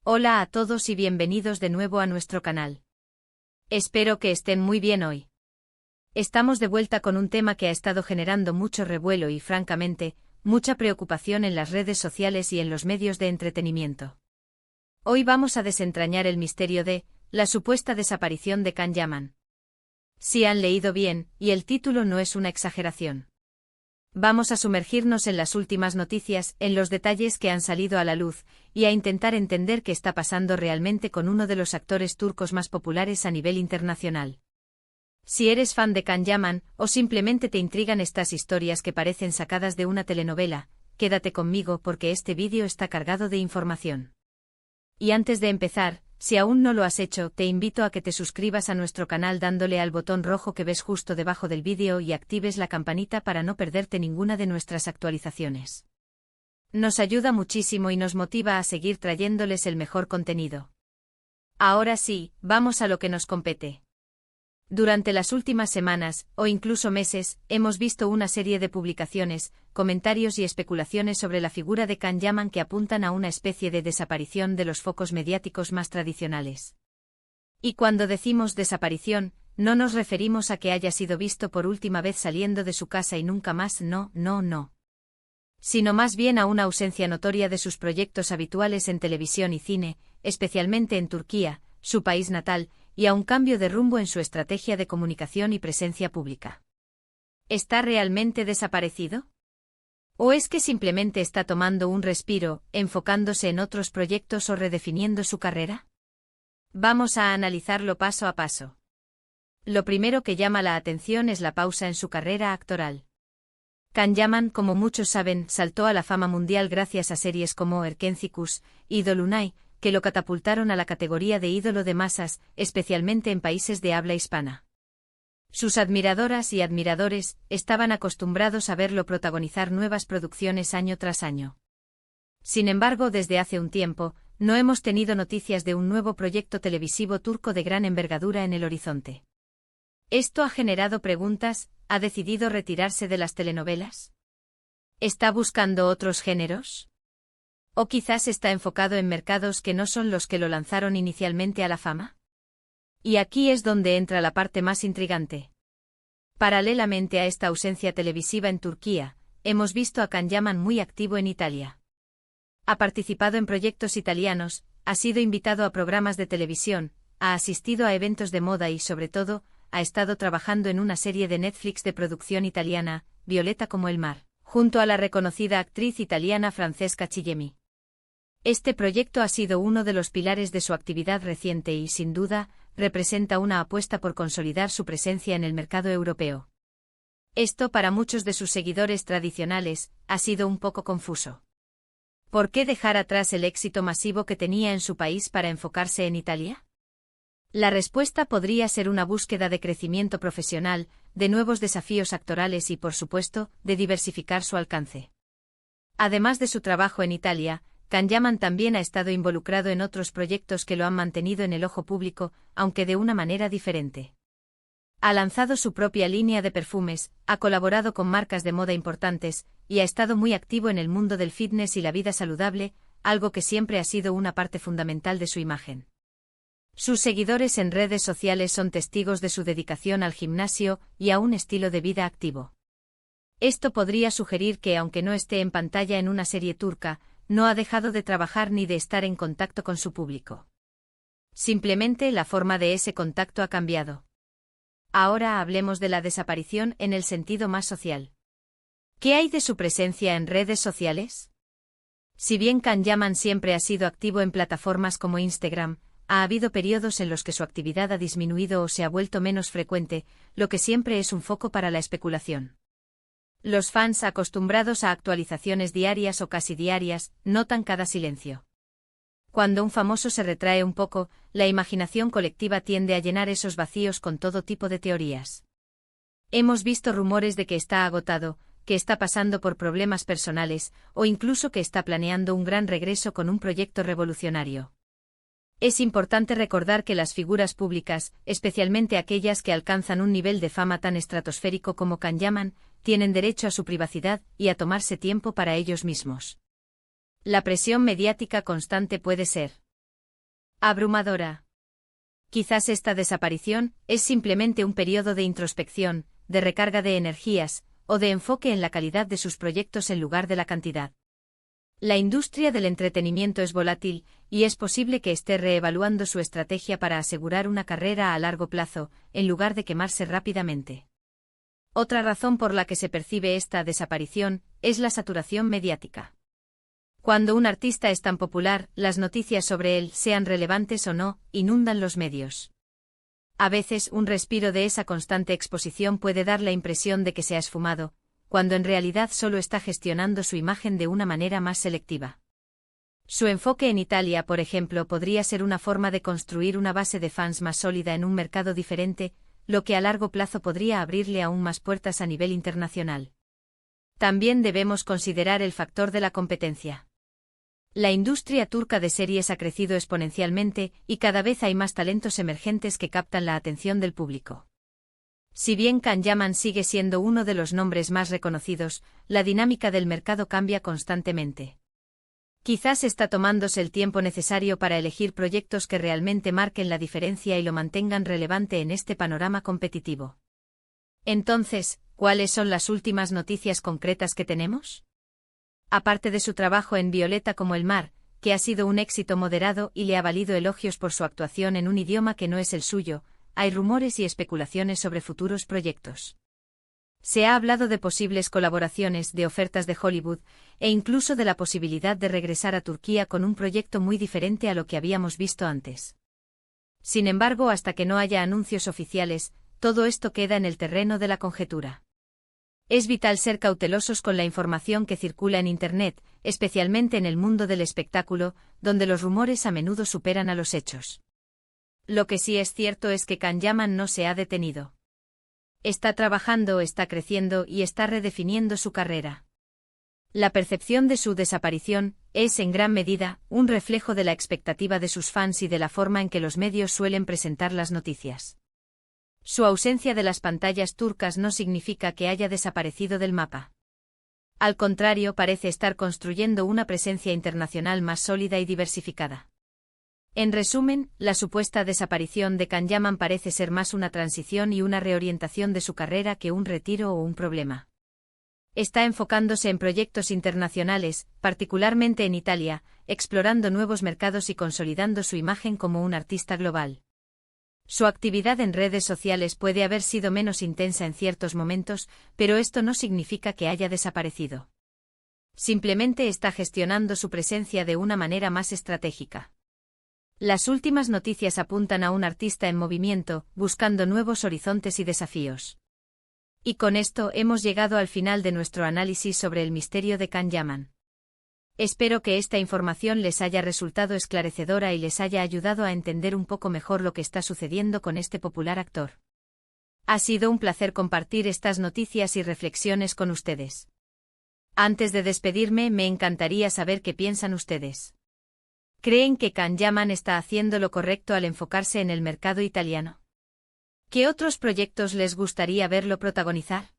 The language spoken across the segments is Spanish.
Hola a todos y bienvenidos de nuevo a nuestro canal. Espero que estén muy bien hoy. Estamos de vuelta con un tema que ha estado generando mucho revuelo y, francamente, mucha preocupación en las redes sociales y en los medios de entretenimiento. Hoy vamos a desentrañar el misterio de la supuesta desaparición de Can Yaman. Si han leído bien, y el título no es una exageración. Vamos a sumergirnos en las últimas noticias, en los detalles que han salido a la luz, y a intentar entender qué está pasando realmente con uno de los actores turcos más populares a nivel internacional. Si eres fan de Can Yaman, o simplemente te intrigan estas historias que parecen sacadas de una telenovela, quédate conmigo porque este vídeo está cargado de información. Y antes de empezar, si aún no lo has hecho, te invito a que te suscribas a nuestro canal dándole al botón rojo que ves justo debajo del vídeo y actives la campanita para no perderte ninguna de nuestras actualizaciones. Nos ayuda muchísimo y nos motiva a seguir trayéndoles el mejor contenido. Ahora sí, vamos a lo que nos compete. Durante las últimas semanas, o incluso meses, hemos visto una serie de publicaciones, comentarios y especulaciones sobre la figura de Can Yaman que apuntan a una especie de desaparición de los focos mediáticos más tradicionales. Y cuando decimos desaparición, no nos referimos a que haya sido visto por última vez saliendo de su casa y nunca más, no, sino más bien a una ausencia notoria de sus proyectos habituales en televisión y cine, especialmente en Turquía, su país natal, y a un cambio de rumbo en su estrategia de comunicación y presencia pública. ¿Está realmente desaparecido? ¿O es que simplemente está tomando un respiro, enfocándose en otros proyectos o redefiniendo su carrera? Vamos a analizarlo paso a paso. Lo primero que llama la atención es la pausa en su carrera actoral. Can Yaman, como muchos saben, saltó a la fama mundial gracias a series como Erkencikus y Dolunay, que lo catapultaron a la categoría de ídolo de masas, especialmente en países de habla hispana. Sus admiradoras y admiradores estaban acostumbrados a verlo protagonizar nuevas producciones año tras año. Sin embargo, desde hace un tiempo, no hemos tenido noticias de un nuevo proyecto televisivo turco de gran envergadura en el horizonte. ¿Esto ha generado preguntas? ¿Ha decidido retirarse de las telenovelas? ¿Está buscando otros géneros? ¿O quizás está enfocado en mercados que no son los que lo lanzaron inicialmente a la fama? Y aquí es donde entra la parte más intrigante. Paralelamente a esta ausencia televisiva en Turquía, hemos visto a Can Yaman muy activo en Italia. Ha participado en proyectos italianos, ha sido invitado a programas de televisión, ha asistido a eventos de moda y, sobre todo, ha estado trabajando en una serie de Netflix de producción italiana, Violeta como el mar, junto a la reconocida actriz italiana Francesca Chillemi. Este proyecto ha sido uno de los pilares de su actividad reciente y, sin duda, representa una apuesta por consolidar su presencia en el mercado europeo. Esto, para muchos de sus seguidores tradicionales, ha sido un poco confuso. ¿Por qué dejar atrás el éxito masivo que tenía en su país para enfocarse en Italia? La respuesta podría ser una búsqueda de crecimiento profesional, de nuevos desafíos actorales y, por supuesto, de diversificar su alcance. Además de su trabajo en Italia, Can Yaman también ha estado involucrado en otros proyectos que lo han mantenido en el ojo público, aunque de una manera diferente. Ha lanzado su propia línea de perfumes, ha colaborado con marcas de moda importantes, y ha estado muy activo en el mundo del fitness y la vida saludable, algo que siempre ha sido una parte fundamental de su imagen. Sus seguidores en redes sociales son testigos de su dedicación al gimnasio y a un estilo de vida activo. Esto podría sugerir que, aunque no esté en pantalla en una serie turca, no ha dejado de trabajar ni de estar en contacto con su público. Simplemente la forma de ese contacto ha cambiado. Ahora hablemos de la desaparición en el sentido más social. ¿Qué hay de su presencia en redes sociales? Si bien Can Yaman siempre ha sido activo en plataformas como Instagram, ha habido periodos en los que su actividad ha disminuido o se ha vuelto menos frecuente, lo que siempre es un foco para la especulación. Los fans, acostumbrados a actualizaciones diarias o casi diarias, notan cada silencio. Cuando un famoso se retrae un poco, la imaginación colectiva tiende a llenar esos vacíos con todo tipo de teorías. Hemos visto rumores de que está agotado, que está pasando por problemas personales, o incluso que está planeando un gran regreso con un proyecto revolucionario. Es importante recordar que las figuras públicas, especialmente aquellas que alcanzan un nivel de fama tan estratosférico como Can Yaman, tienen derecho a su privacidad y a tomarse tiempo para ellos mismos. La presión mediática constante puede ser Abrumadora. Quizás esta desaparición es simplemente un periodo de introspección, de recarga de energías, o de enfoque en la calidad de sus proyectos en lugar de la cantidad. La industria del entretenimiento es volátil, y es posible que esté reevaluando su estrategia para asegurar una carrera a largo plazo, en lugar de quemarse rápidamente. Otra razón por la que se percibe esta desaparición es la saturación mediática. Cuando un artista es tan popular, las noticias sobre él, sean relevantes o no, inundan los medios. A veces un respiro de esa constante exposición puede dar la impresión de que se ha esfumado, cuando en realidad solo está gestionando su imagen de una manera más selectiva. Su enfoque en Italia, por ejemplo, podría ser una forma de construir una base de fans más sólida en un mercado diferente, lo que a largo plazo podría abrirle aún más puertas a nivel internacional. También debemos considerar el factor de la competencia. La industria turca de series ha crecido exponencialmente y cada vez hay más talentos emergentes que captan la atención del público. Si bien Can Yaman sigue siendo uno de los nombres más reconocidos, la dinámica del mercado cambia constantemente. Quizás está tomándose el tiempo necesario para elegir proyectos que realmente marquen la diferencia y lo mantengan relevante en este panorama competitivo. Entonces, ¿cuáles son las últimas noticias concretas que tenemos? Aparte de su trabajo en Violeta como el mar, que ha sido un éxito moderado y le ha valido elogios por su actuación en un idioma que no es el suyo, hay rumores y especulaciones sobre futuros proyectos. Se ha hablado de posibles colaboraciones, de ofertas de Hollywood, e incluso de la posibilidad de regresar a Turquía con un proyecto muy diferente a lo que habíamos visto antes. Sin embargo, hasta que no haya anuncios oficiales, todo esto queda en el terreno de la conjetura. Es vital ser cautelosos con la información que circula en Internet, especialmente en el mundo del espectáculo, donde los rumores a menudo superan a los hechos. Lo que sí es cierto es que Can Yaman no se ha detenido. Está trabajando, está creciendo y está redefiniendo su carrera. La percepción de su desaparición es, en gran medida, un reflejo de la expectativa de sus fans y de la forma en que los medios suelen presentar las noticias. Su ausencia de las pantallas turcas no significa que haya desaparecido del mapa. Al contrario, parece estar construyendo una presencia internacional más sólida y diversificada. En resumen, la supuesta desaparición de Can Yaman parece ser más una transición y una reorientación de su carrera que un retiro o un problema. Está enfocándose en proyectos internacionales, particularmente en Italia, explorando nuevos mercados y consolidando su imagen como un artista global. Su actividad en redes sociales puede haber sido menos intensa en ciertos momentos, pero esto no significa que haya desaparecido. Simplemente está gestionando su presencia de una manera más estratégica. Las últimas noticias apuntan a un artista en movimiento, buscando nuevos horizontes y desafíos. Y con esto hemos llegado al final de nuestro análisis sobre el misterio de Can Yaman. Espero que esta información les haya resultado esclarecedora y les haya ayudado a entender un poco mejor lo que está sucediendo con este popular actor. Ha sido un placer compartir estas noticias y reflexiones con ustedes. Antes de despedirme, me encantaría saber qué piensan ustedes. ¿Creen que Can Yaman está haciendo lo correcto al enfocarse en el mercado italiano? ¿Qué otros proyectos les gustaría verlo protagonizar?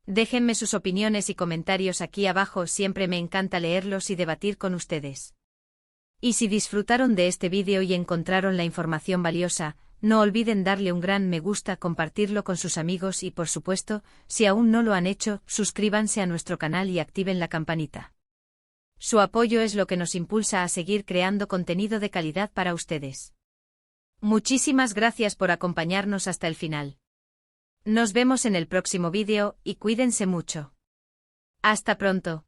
Déjenme sus opiniones y comentarios aquí abajo, siempre me encanta leerlos y debatir con ustedes. Y si disfrutaron de este vídeo y encontraron la información valiosa, no olviden darle un gran me gusta, compartirlo con sus amigos y, por supuesto, si aún no lo han hecho, suscríbanse a nuestro canal y activen la campanita. Su apoyo es lo que nos impulsa a seguir creando contenido de calidad para ustedes. Muchísimas gracias por acompañarnos hasta el final. Nos vemos en el próximo vídeo y cuídense mucho. Hasta pronto.